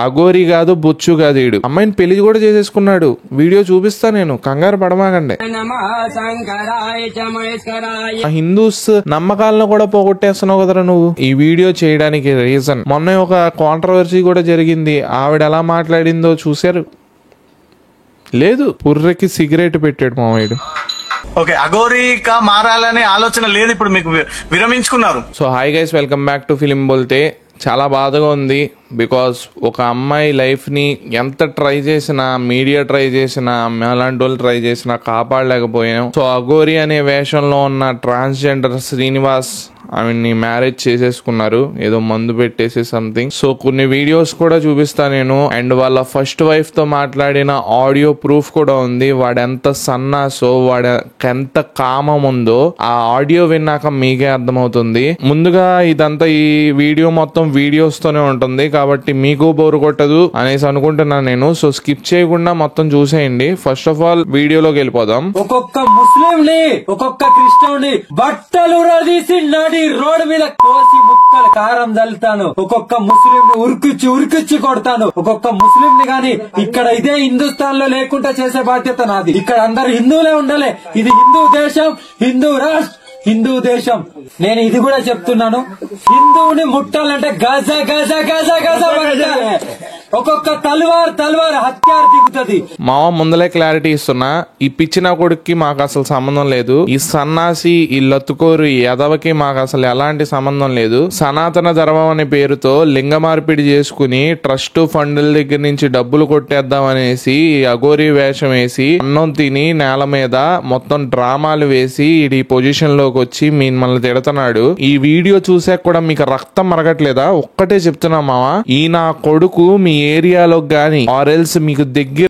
అగోరి కాదు బొచ్చు కాదు ఈడు. అమ్మాయిని పెళ్లి కూడా చేసేసుకున్నాడు. వీడియో చూపిస్తా నేను, కంగారు పడమాకండి. హిందూస్ నమ్మకాలను కూడా పోగొట్టేస్తున్నావు కదరా నువ్వు. ఈ వీడియో చేయడానికి రీజన్ మొన్న ఒక కాంట్రవర్సీ కూడా జరిగింది. ఆవిడ ఎలా మాట్లాడిందో చూశారు లేదు? పుర్రెకి సిగరెట్ పెట్టాడు మామయ్యడు. ఓకే, అఘోరీగా మారాలనే ఆలోచన లేదు ఇప్పుడు, మీకు విరమించుకున్నారు. So hi guys, welcome back to film Bolte. చాలా బాధగా ఉంది. బికాస్ ఒక అమ్మాయి లైఫ్ ని ఎంత ట్రై చేసినా, మీడియా ట్రై చేసినా, అలాంటి వాళ్ళు ట్రై చేసినా కాపాడలేకపోయాం. సో అఘోరి అనే వేషంలో ఉన్న ట్రాన్స్జెండర్ శ్రీనివాస్ ఆమెని మ్యారేజ్ చేసేసుకున్నారు, ఏదో మందు పెట్టేసి సంథింగ్. సో కొన్ని వీడియోస్ కూడా చూపిస్తా నేను. అండ్ వాళ్ళ ఫస్ట్ వైఫ్ తో మాట్లాడిన ఆడియో ప్రూఫ్ కూడా ఉంది. వాడెంత సన్నాసో, వాడెంత కామం ఉందో ఆ ఆడియో విన్నాక మీకే అర్థమవుతుంది. ముందుగా ఇదంతా ఈ వీడియో మొత్తం వీడియోస్ తోనే ఉంటుంది కాబట్టి మీకు బోరు కొట్టదు అనేసి అనుకుంటున్నాను నేను. సో స్కిప్ చేయకుండా మొత్తం చూసేయండి. ఫస్ట్ ఆఫ్ ఆల్ వీడియోలోకి వెళ్ళిపోదాం. ఒక్కొక్క ముస్లిం ని, ఒక్కొక్క క్రిస్టియన్ ని బట్టలు తీసి రోడ్డు మీద కోసి ముక్కలు కారం చల్లుతాను. ఒక్కొక్క ముస్లిం ని ఉరికిచ్చి కొడతాను. ఒక్కొక్క ముస్లిం ని గాని ఇక్కడ ఇదే హిందుస్థాన్ లో లేకుండా చేసే బాధ్యత నాది. ఇక్కడ అందరు హిందువులే ఉండాలి. ఇది హిందూ దేశం, హిందూ రాష్ట్ర, హిందూ దేశం. నేను ఇది కూడా చెప్తున్నాను, హిందువుని ముట్టాలంటే గజ గజ గజ గజ పట్టాలి. ఒక్కొక్క తల్వార్ హత్యారు దిగుతుంది. మావ ముందలే క్లారిటీ ఇస్తున్నా, ఈ పిచ్చిన కొడుక్కి మాకు అసలు సంబంధం లేదు. ఈ సన్నాసి, ఈ లత్తుకోరు, ఈ యదవకి మాకు అసలు ఎలాంటి సంబంధం లేదు. సనాతన ధర్మం అనే పేరుతో లింగ మార్పిడి చేసుకుని ట్రస్ట్ ఫండ్ల దగ్గర నుంచి డబ్బులు కొట్టేద్దాం అనేసి అఘోరి వేషం వేసి అన్నం తిని నేల మీద మొత్తం డ్రామాలు వేసి ఈ పొజిషన్ లోకి వచ్చి మిమ్మల్ని తిడుతున్నాడు. ఈ వీడియో చూసాక కూడా మీకు రక్తం మరగట్లేదా? ఒక్కటే చెప్తున్నా మావా, ఈ నా కొడుకు మీ ఏరియాలో గాని ఆర్ ఎల్స్ మీకు దగ్గర